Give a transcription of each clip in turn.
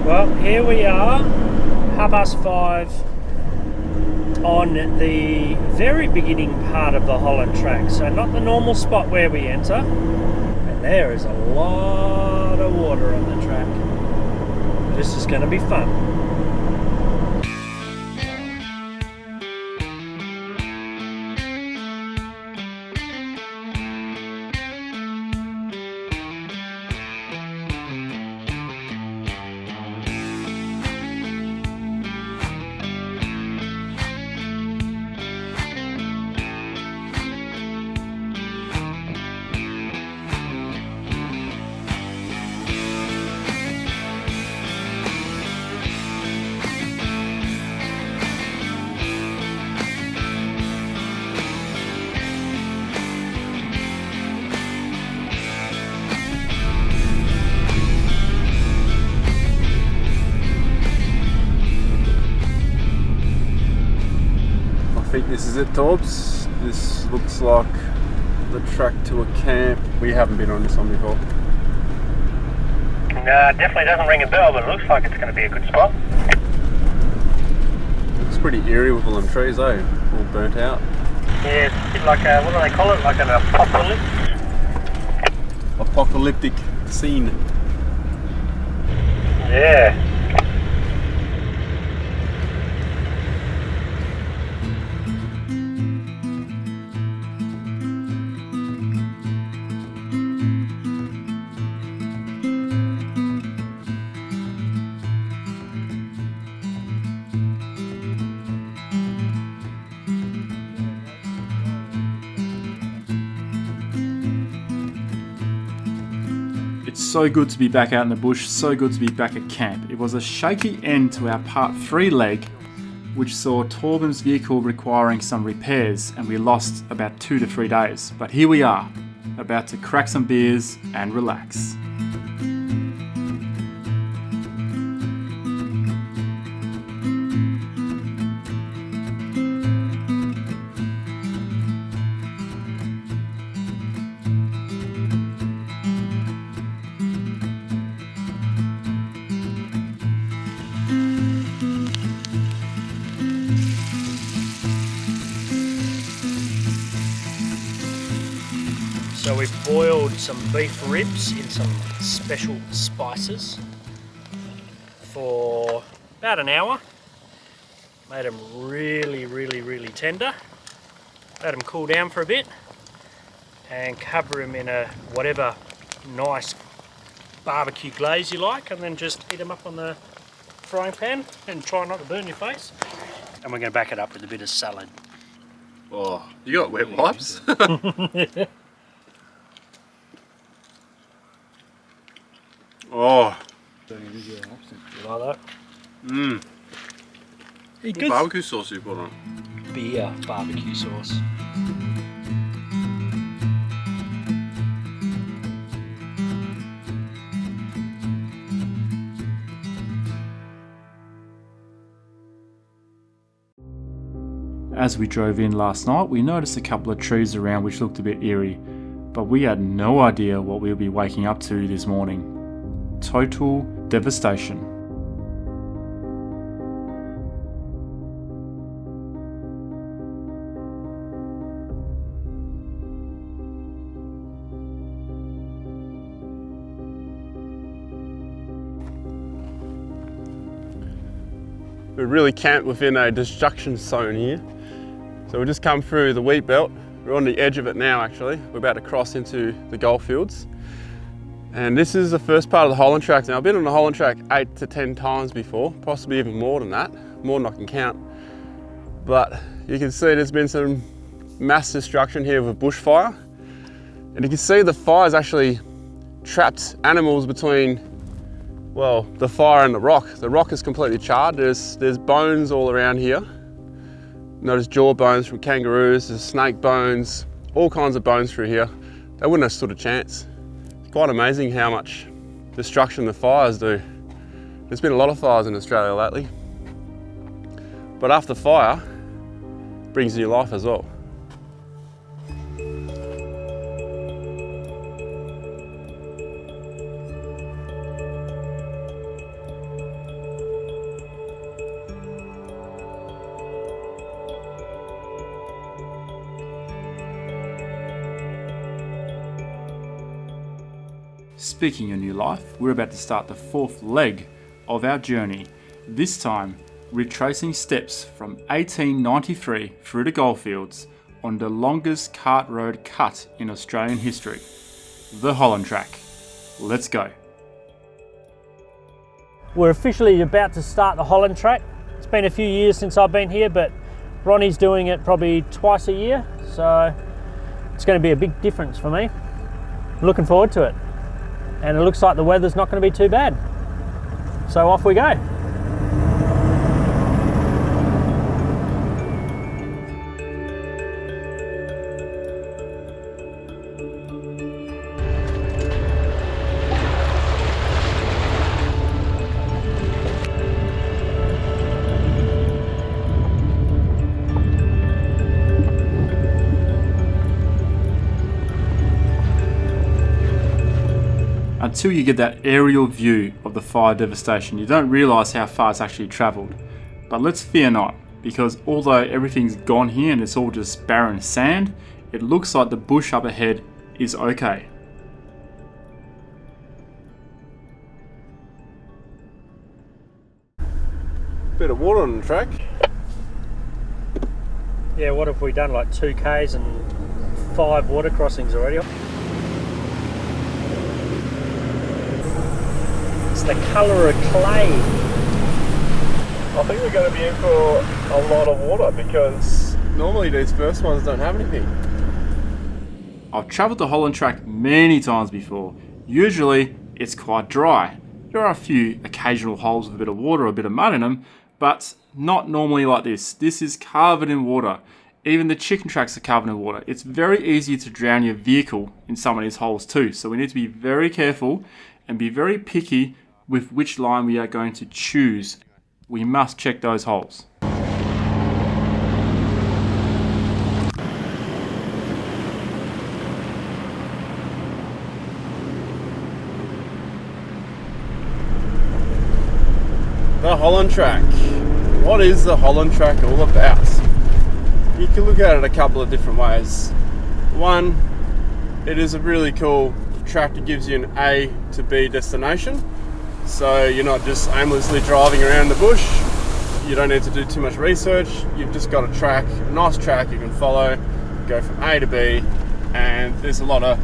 Well, here we are, 5:30 on the very beginning part of the Holland Track. So not the normal spot where we enter. And there is a lot of water on the track. This is going to be fun. I think this is it, Torbs. This looks like the track to a camp. We haven't been on this one before. Definitely doesn't ring a bell, but it looks like it's going to be a good spot. Looks pretty eerie with all them trees, eh? All burnt out. Yeah, it's a bit like a, what do they call it? Like an apocalypse? Apocalyptic scene. Yeah. It's so good to be back out in the bush, so good to be back at camp. It was a shaky end to our part 3 leg, which saw Torben's vehicle requiring some repairs, and we lost about 2 to 3 days. But here we are, about to crack some beers and relax. So we've boiled some beef ribs in some special spices for about an hour. Made them really tender. Let them cool down for a bit and cover them in a whatever nice barbecue glaze you like, and then just heat them up on the frying pan and try not to burn your face. And we're going to back it up with a bit of salad. Oh, you got wet wipes? Oh. You like that? Mmm. What barbecue sauce you put on? Beer barbecue sauce. As we drove in last night, we noticed a couple of trees around which looked a bit eerie, but we had no idea what we'll be waking up to this morning. Total devastation. We're really camped within a destruction zone here. So we just come through the wheat belt. We're on the edge of it now actually. We're about to cross into the golf fields. And this is the first part of the Holland Track. Now I've been on the Holland Track 8 to 10 times before, possibly even more than that, more than I can count. But you can see there's been some mass destruction here with a bushfire. And you can see the fire's actually trapped animals between, well, the fire and the rock. The rock is completely charred. There's bones all around here. Notice jaw bones from kangaroos, there's snake bones, all kinds of bones through here. They wouldn't have stood a chance. It's quite amazing how much destruction the fires do. There's been a lot of fires in Australia lately. But after fire, brings new life as well. Speaking of new life, we're about to start the fourth leg of our journey, this time retracing steps from 1893 through the goldfields on the longest kart road cut in Australian history, the Holland Track. Let's go. We're officially about to start the Holland Track. It's been a few years since I've been here, but Ronnie's doing it probably twice a year, so it's going to be a big difference for me. I'm looking forward to it. And it looks like the weather's not going to be too bad. So off we go. Until you get that aerial view of the fire devastation, you don't realise how far it's actually travelled. But let's fear not, because although everything's gone here and it's all just barren sand, it looks like the bush up ahead is okay. Bit of water on the track. Yeah, what have we done, like 2 Ks and 5 water crossings already? It's the colour of clay. I think we're going to be in for a lot of water because normally these first ones don't have anything. I've travelled the Holland Track many times before. Usually it's quite dry. There are a few occasional holes with a bit of water or a bit of mud in them, but not normally like this. This is covered in water. Even the chicken tracks are covered in water. It's very easy to drown your vehicle in some of these holes too, so we need to be very careful and be very picky with which line we are going to choose. We must check those holes. The Holland Track. What is the Holland Track all about? You can look at it a couple of different ways. One, it is a really cool track that gives you an A to B destination. So you're not just aimlessly driving around the bush. You don't need to do too much research. You've just got a track, a nice track you can follow, go from A to B, and there's a lot of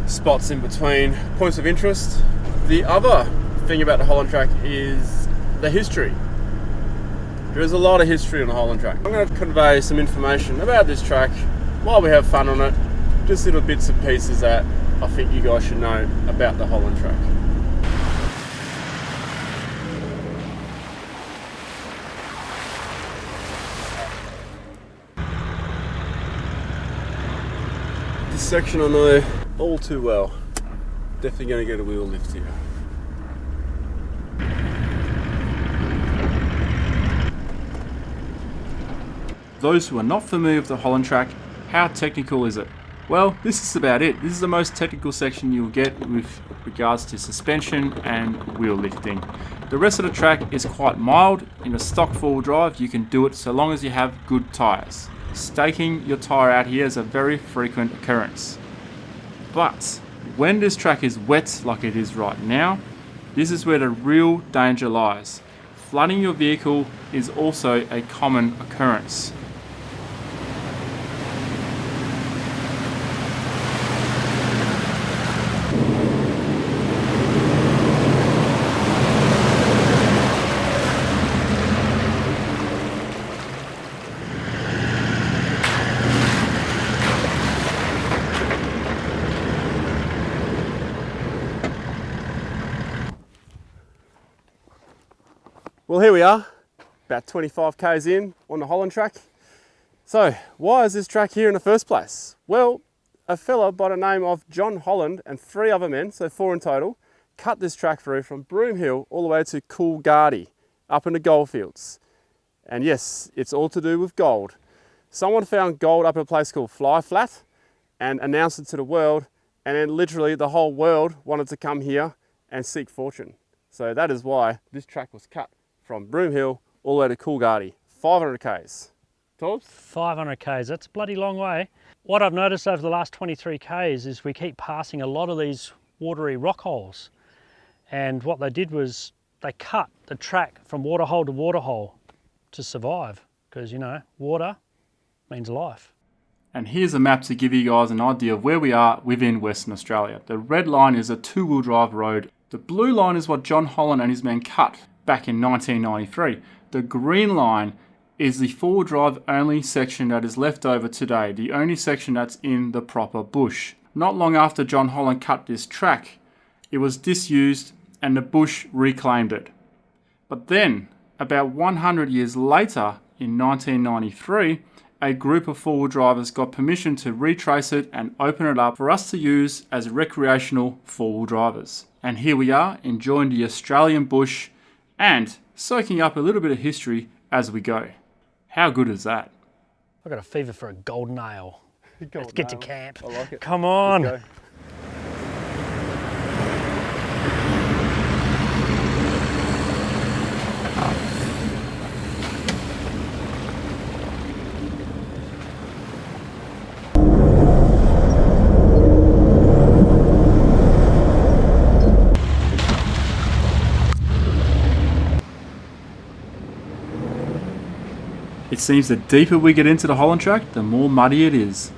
spots in between, points of interest. The other thing about the Holland Track is the history. There is a lot of history on the Holland Track. I'm going to convey some information about this track while we have fun on it, just little bits and pieces that I think you guys should know about the Holland Track. This section I know all too well. Definitely going to get a wheel lift here. Those who are not familiar with the Holland Track, how technical is it? Well, this is about it. This is the most technical section you'll get with regards to suspension and wheel lifting. The rest of the track is quite mild. In a stock four-wheel drive, you can do it so long as you have good tyres. Staking your tyre out here is a very frequent occurrence. But when this track is wet like it is right now, this is where the real danger lies. Flooding your vehicle is also a common occurrence. Well, here we are, about 25 k's in on the Holland Track. So, why is this track here in the first place? Well, a fella by the name of John Holland and 3 other men, so 4 in total, cut this track through from Broome Hill all the way to Coolgardie, up in the goldfields. And yes, it's all to do with gold. Someone found gold up at a place called Fly Flat and announced it to the world, and then literally the whole world wanted to come here and seek fortune. So that is why this track was cut from Broome Hill all the way to Coolgardie, 500 k's. Torbs? 500 k's, that's a bloody long way. What I've noticed over the last 23 k's is we keep passing a lot of these watery rock holes. And what they did was they cut the track from waterhole to waterhole to survive, because, you know, water means life. And here's a map to give you guys an idea of where we are within Western Australia. The red line is a two-wheel drive road. The blue line is what John Holland and his men cut back in 1993. The green line is the four-wheel drive only section that is left over today, the only section that's in the proper bush. Not long after John Holland cut this track, it was disused and the bush reclaimed it. But then, about 100 years later, in 1993, a group of four-wheel drivers got permission to retrace it and open it up for us to use as recreational four-wheel drivers. And here we are, enjoying the Australian bush and soaking up a little bit of history as we go. How good is that? I've got a fever for a golden ale. Let's get to camp. I like it. Come on. Let's go. It seems the deeper we get into the Holland Track, the more muddy it is.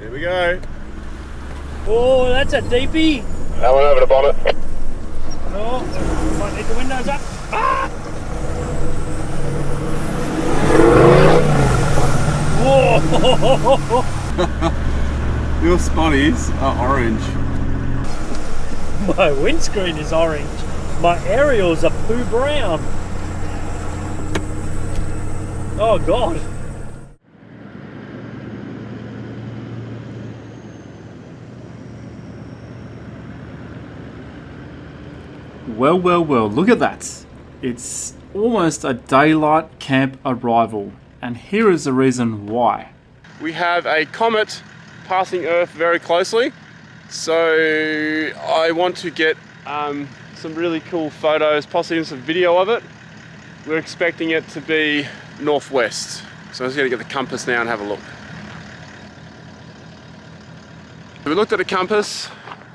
Here we go. Oh, that's a deepie. That one over the bonnet. No, might need the windows up. Ah! Whoa! Your spotties are orange. My windscreen is orange. My aerials are poo brown. Oh God. Well, look at that. It's almost a daylight camp arrival, and here is the reason why. We have a comet passing Earth very closely, so I want to get some really cool photos, possibly even some video of it. We're expecting it to be northwest, so I'm just going to get the compass now and have a look. We looked at the compass,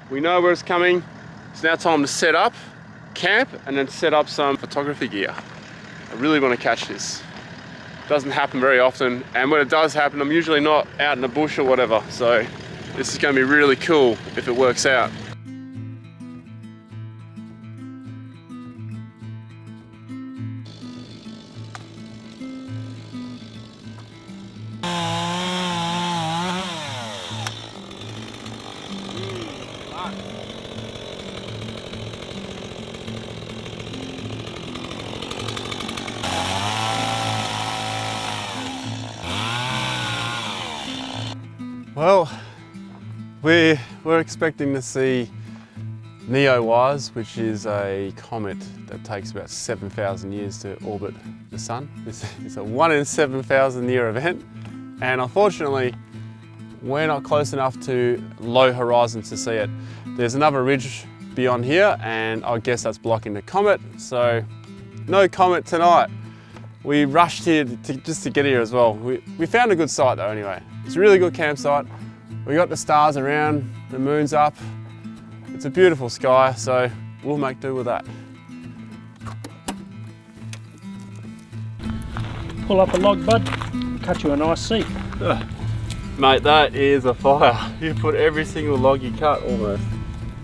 we know where it's coming. It's now time to set up camp and then set up some photography gear. I really want to catch this. It doesn't happen very often, and when it does happen, I'm usually not out in the bush or whatever, so this is going to be really cool if it works out. Well, we're expecting to see Neowise, which is a comet that takes about 7,000 years to orbit the sun. It's a 1 in 7,000 year event, and unfortunately we're not close enough to low horizons to see it. There's another ridge beyond here, and I guess that's blocking the comet, so no comet tonight. We rushed here just to get here as well. We found a good site though anyway. It's a really good campsite. We got the stars around, the moon's up. It's a beautiful sky, so we'll make do with that. Pull up a log, bud. Cut you a nice seat. Mate, that is a fire. You put every single log you cut, almost.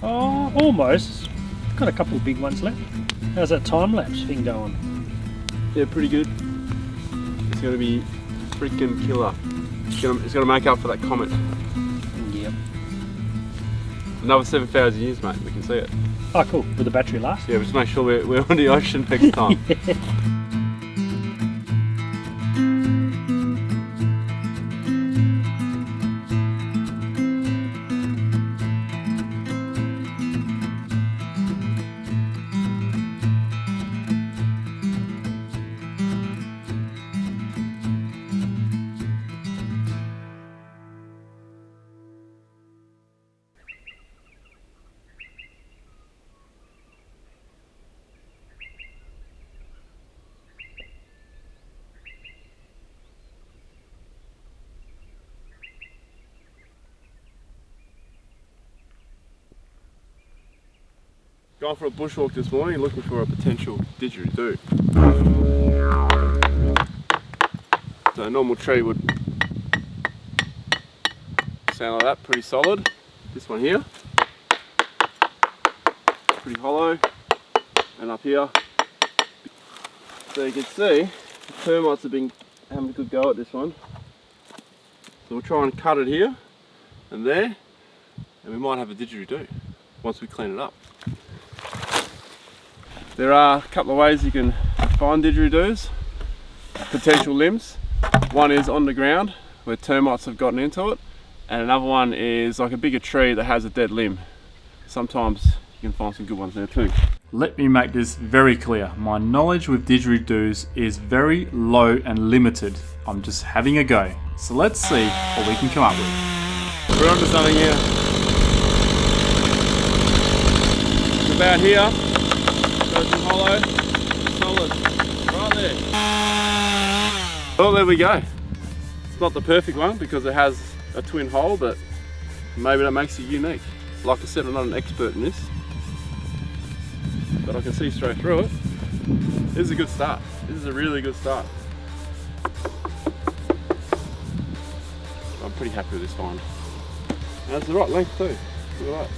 Oh, almost. Got a couple of big ones left. How's that time-lapse thing going? Yeah, pretty good. It's gonna be freaking killer. It's gonna make up for that comet. Yep. Another 7,000 years, mate. We can see it. Oh, cool. With the battery last? Yeah, just make sure we're on the ocean next time. Going for a bushwalk this morning, looking for a potential didgeridoo. So a normal tree would sound like that, pretty solid. This one here, pretty hollow, and up here. So you can see the termites have been having a good go at this one. So we'll try and cut it here and there, and we might have a didgeridoo once we clean it up. There are a couple of ways you can find didgeridoos, potential limbs. One is on the ground where termites have gotten into it, and another one is like a bigger tree that has a dead limb. Sometimes you can find some good ones there too. Let me make this very clear. My knowledge with didgeridoos is very low and limited. I'm just having a go. So let's see what we can come up with. We're onto something here. It's about here. Got some hollow, solid, right there. Well, there we go. It's not the perfect one because it has a twin hole, but maybe that makes it unique. Like I said, I'm not an expert in this, but I can see straight through it. This is a good start. This is a really good start. I'm pretty happy with this find. And it's the right length too. Look at that.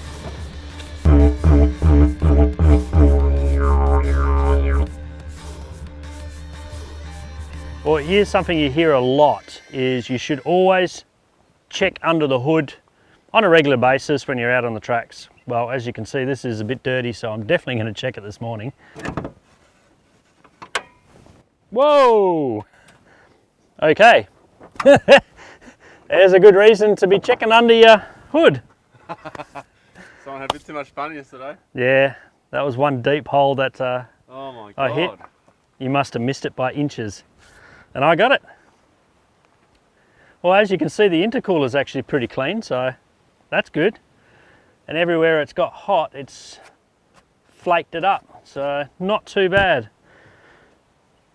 Well, here's something you hear a lot, is you should always check under the hood on a regular basis when you're out on the tracks. Well, as you can see, this is a bit dirty, so I'm definitely going to check it this morning. Whoa! Okay. There's a good reason to be checking under your hood. Someone had a bit too much fun yesterday. Yeah, that was one deep hole that Oh my God. I hit. You must have missed it by inches. And I got it. Well, as you can see, the intercooler is actually pretty clean, so that's good. And everywhere it's got hot, it's flaked it up, so not too bad.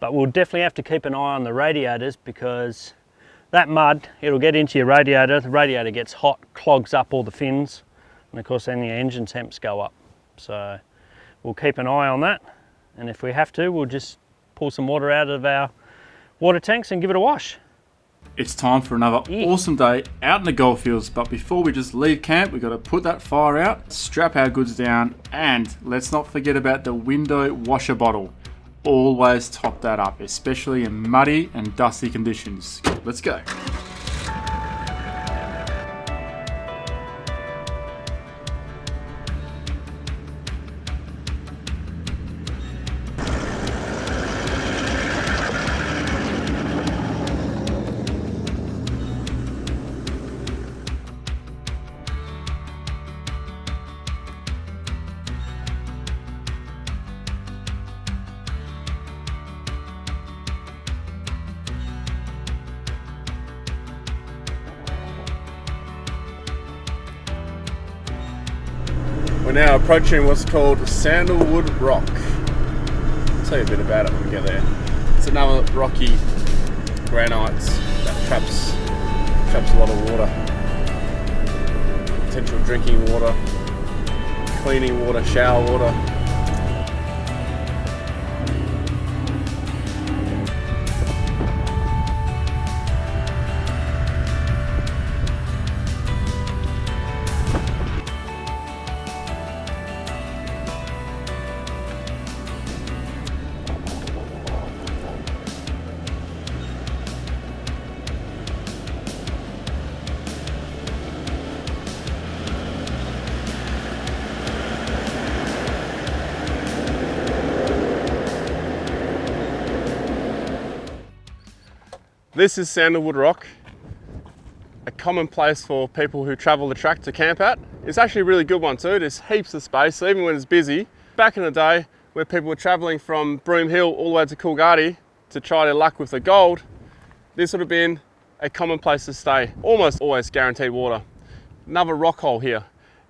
But we'll definitely have to keep an eye on the radiators, because that mud, it'll get into your radiator, the radiator gets hot, clogs up all the fins, and of course then the engine temps go up. So we'll keep an eye on that, and if we have to, we'll just pull some water out of our water tanks and give it a wash. It's time for another awesome day out in the goldfields, but before we just leave camp, we've got to put that fire out, strap our goods down, and let's not forget about the window washer bottle. Always top that up, especially in muddy and dusty conditions. Let's go. We're now approaching what's called Sandalwood Rock. I'll tell you a bit about it when we get there. It's another rocky granite that traps a lot of water. Potential drinking water, cleaning water, shower water. This is Sandalwood Rock, a common place for people who travel the track to camp at. It's actually a really good one too. There's heaps of space, so even when it's busy. Back in the day, where people were traveling from Broome Hill all the way to Coolgardie to try their luck with the gold, this would have been a common place to stay. Almost always guaranteed water. Another rock hole here.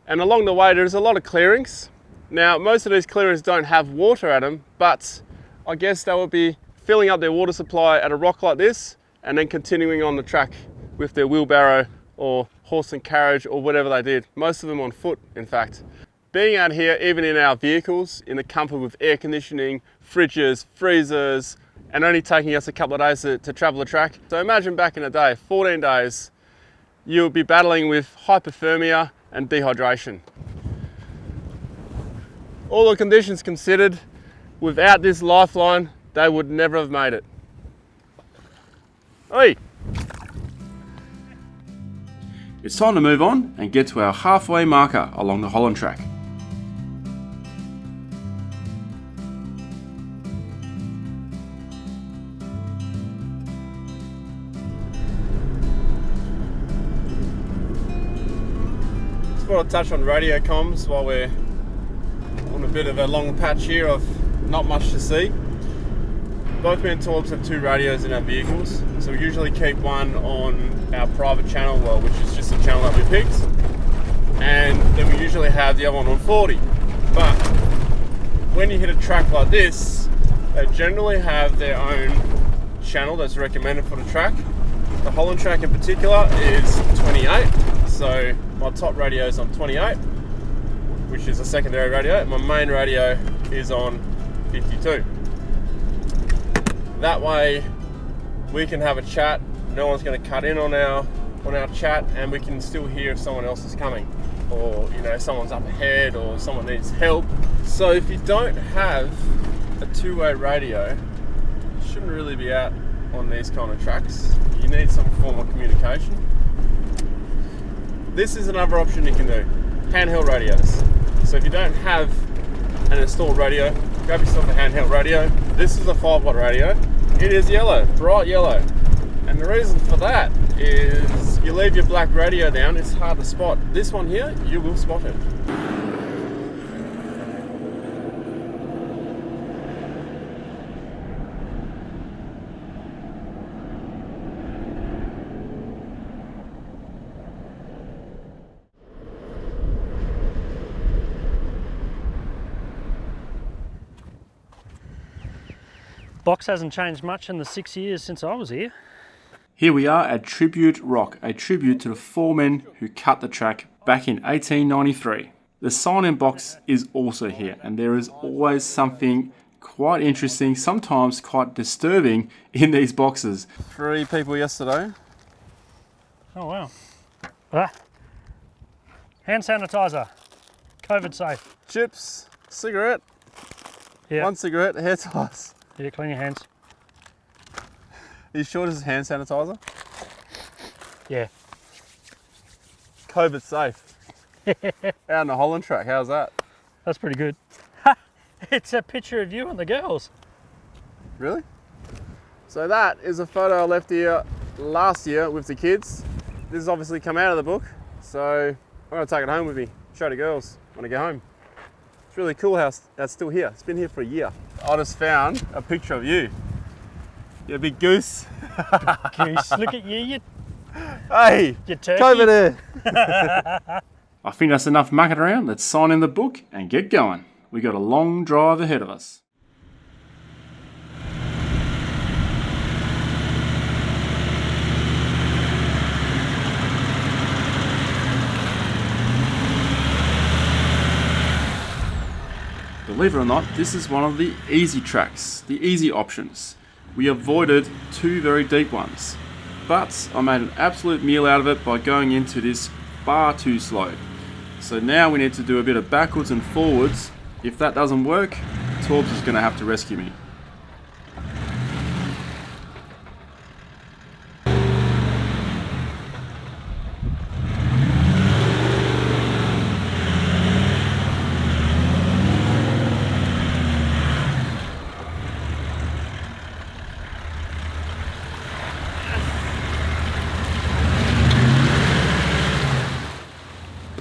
And along the way, there's a lot of clearings. Now, most of these clearings don't have water at them, but I guess they would be filling up their water supply at a rock like this and then continuing on the track with their wheelbarrow or horse and carriage or whatever they did. Most of them on foot, in fact. Being out here, even in our vehicles, in the comfort with air conditioning, fridges, freezers, and only taking us a couple of days to travel the track. So imagine back in the day, 14 days, you'll be battling with hypothermia and dehydration. All the conditions considered, without this lifeline, they would never have made it. Oi! It's time to move on and get to our halfway marker along the Holland Track. Just want to touch on radio comms while we're on a bit of a long patch here of not much to see. Both me and Torbs have 2 radios in our vehicles, so we usually keep one on our private channel, well, which is just a channel that we picked, and then we usually have the other one on 40. But when you hit a track like this, they generally have their own channel that's recommended for the track. The Holland Track in particular is 28, so my top radio is on 28, which is a secondary radio. My main radio is on 52. That way we can have a chat, no one's going to cut in on our chat, and we can still hear if someone else is coming, or someone's up ahead or someone needs help. So if you don't have a two-way radio, you shouldn't really be out on these kind of tracks. You need some form of communication. This is another option you can do, handheld radios. So if you don't have an installed radio, grab yourself a handheld radio. This is a 5-watt radio. It is yellow, bright yellow. And the reason for that is you leave your black radio down, it's hard to spot. This one here, you will spot it. Box hasn't changed much in the 6 years since I was here. Here we are at Tribute Rock, a tribute to the 4 men who cut the track back in 1893. The sign-in box is also here, and there is always something quite interesting, sometimes quite disturbing in these boxes. 3 people yesterday. Oh wow. Hand sanitizer. COVID safe. Chips, cigarette, Yeah. 1 cigarette, hair ties. Yeah, clean your hands. Are you sure this is hand sanitizer? Yeah. COVID safe. Out on the Holland Track, how's that? That's pretty good. It's a picture of you and the girls. Really? So that is a photo I left here last year with the kids. This has obviously come out of the book, so I'm going to take it home with me, show the girls when I get home. It's really cool how that's still here. It's been here for a year. I just found a picture of you. You big goose. Goose, look at you Hey, turkey. over there. I think that's enough mucking around. Let's sign in the book and get going. We got a long drive ahead of us. Believe it or not, this is one of the easy tracks, the easy options. We avoided 2 very deep ones, but I made an absolute meal out of it by going into this far too slow. So now we need to do a bit of backwards and forwards. If that doesn't work, Torbs is going to have to rescue me.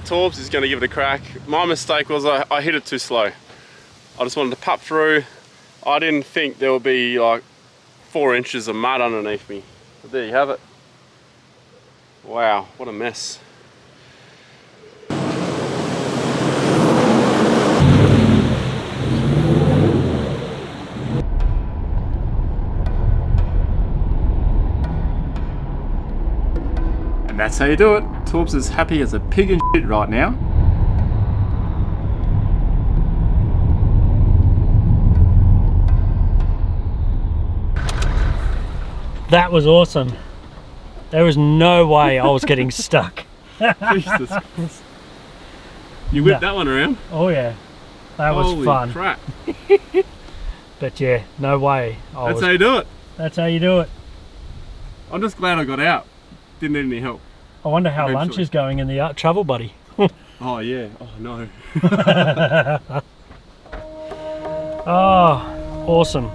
Torbs is going to give it a crack. My mistake was I hit it too slow. I just wanted to putt through. I didn't think there would be like 4 inches of mud underneath me. But there you have it. Wow, what a mess. And that's how you do it. Torbs is happy as a pig in shit right now. That was awesome. There was no way I was getting stuck. Jesus Christ. You whipped that one around? Oh yeah, that was Holy fun. crap. But yeah, no way. That's how you do it. That's how you do it. I'm just glad I got out. Didn't need any help. I wonder how Eventually. lunch is going in the travel buddy. Oh yeah, oh no. Oh, awesome.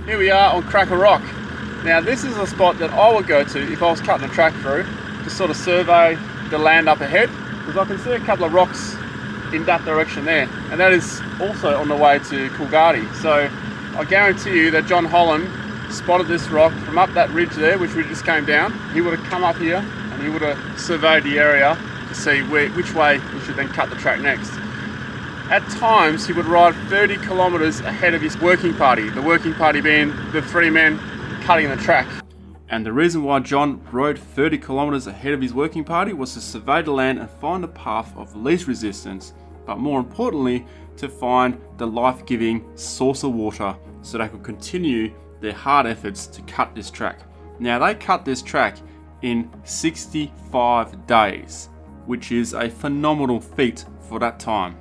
Here we are on Cracker Rock. Now this is a spot that I would go to if I was cutting a track through to sort of survey the land up ahead, because I can see a couple of rocks in that direction there, and that is also on the way to Coolgardie. So I guarantee you that John Holland spotted this rock from up that ridge there, which we just came down. He would have come up here and he would have surveyed the area to see which way we should then cut the track next. At times, he would ride 30 kilometres ahead of his working party, the working party being the 3 men cutting the track. And the reason why John rode 30 kilometres ahead of his working party was to survey the land and find a path of least resistance, but more importantly, to find the life-giving source of water so they could continue their hard efforts to cut this track. Now, they cut this track in 65 days, which is a phenomenal feat for that time.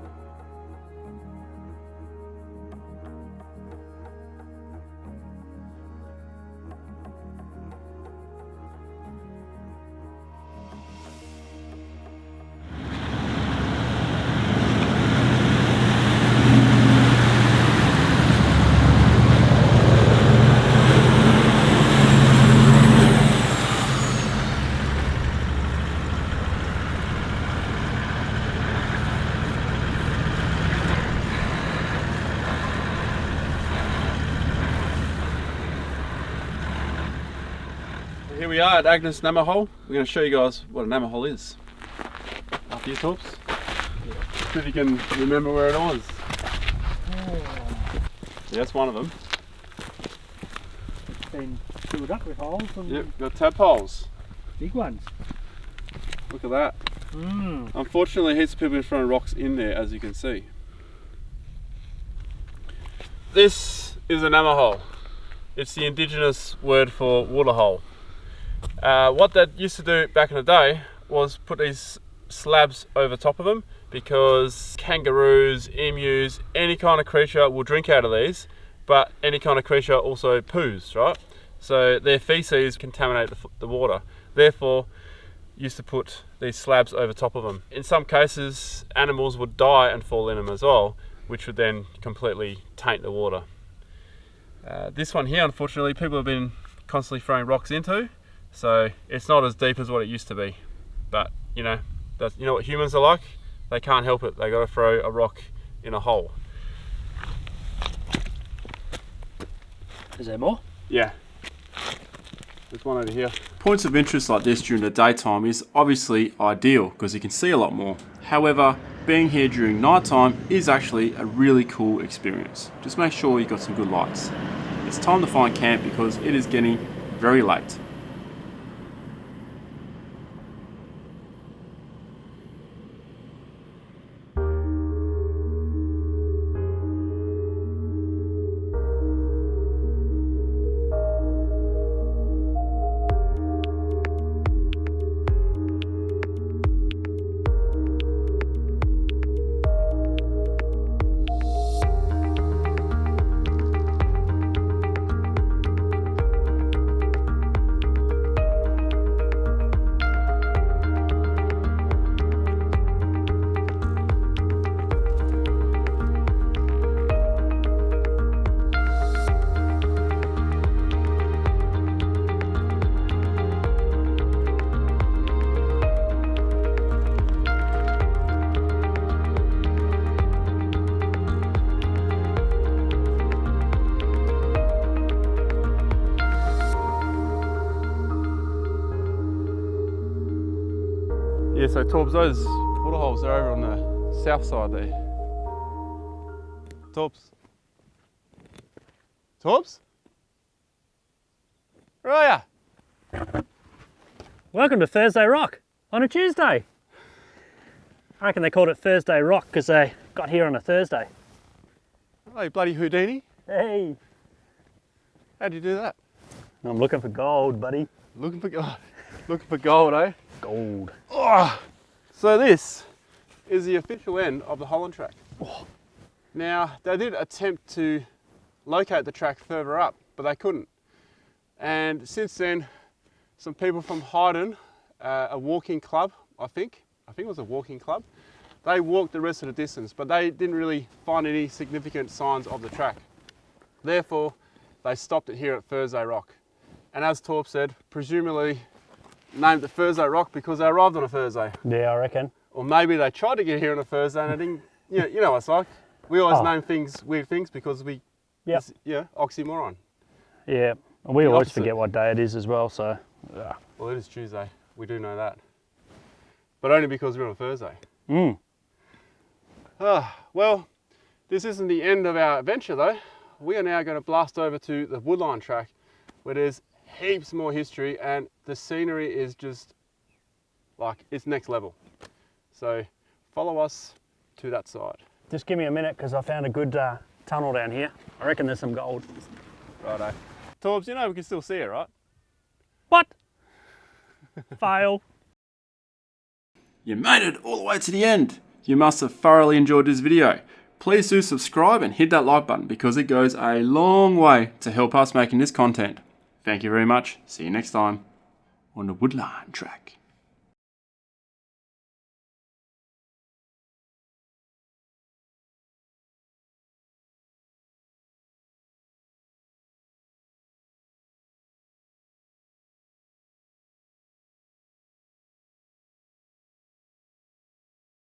Here we are at Agnes Namathole. We're going to show you guys what a Namathole is. After you, Torps. See if you can remember where it was. Yeah, that's one of them. Been filled up with holes and Yep, got tadpoles. big ones. Look at that. Unfortunately, heaps of people in front of rocks in there, as you can see. This is a Namathole. It's the indigenous word for waterhole. What that used to do back in the day was put these slabs over top of them, because kangaroos, emus, any kind of creature will drink out of these, but any kind of creature also poos, right? So their feces contaminate the water. Therefore, used to put these slabs over top of them. In some cases, animals would die and fall in them as well, which would then completely taint the water. This one here, unfortunately, people have been constantly throwing rocks into, so it's not as deep as what it used to be. But you know what humans are like. They can't help it. They got to throw a rock in a hole. Is there more? Yeah. There's one over here. Points of interest like this during the daytime is obviously ideal because you can see a lot more. However, being here during nighttime is actually a really cool experience. Just make sure you got some good lights. it's time to find camp because it is getting very late. Yeah, so Torbs, those waterholes are over on the south side there. Torbs? Torbs? Where are ya? Welcome to Thursday Rock on a Tuesday. I reckon they called it Thursday Rock because they got here on a Thursday. Hey, bloody Houdini. Hey, How'd you do that? I'm looking for gold, buddy. Looking for gold, eh? Gold. Oh, so this is the official end of the Holland Track. Oh. Now, they did attempt to locate the track further up, but they couldn't. And since then, some people from Hyden, a walking club, I think it was a walking club, they walked the rest of the distance, but they didn't really find any significant signs of the track. Therefore, they stopped it here at Thursday Rock. And as Torp said, presumably named it Thursday Rock because they arrived on a Thursday. Yeah, I reckon. Or maybe they tried to get here on a Thursday and they didn't, you know what it's like. We always name things, weird things, because we, oxymoron. Yeah, and we The always opposite. forget what day it is as well, so. Yeah. Well, it is Tuesday, we do know that. But only because we're on a Thursday. Well, this isn't the end of our adventure though. We are now going to blast over to the Woodline Track where there's heaps more history and the scenery is just like, it's next level. So follow us to that side. Just give me a minute because I found a good tunnel down here. I reckon there's some gold. Righto. Torbs, you know we can still see it, right? What? Fail. You made it all the way to the end. You must have thoroughly enjoyed this video. Please do subscribe and hit that like button because it goes a long way to help us making this content. Thank you very much. See you next time on the Woodline Track.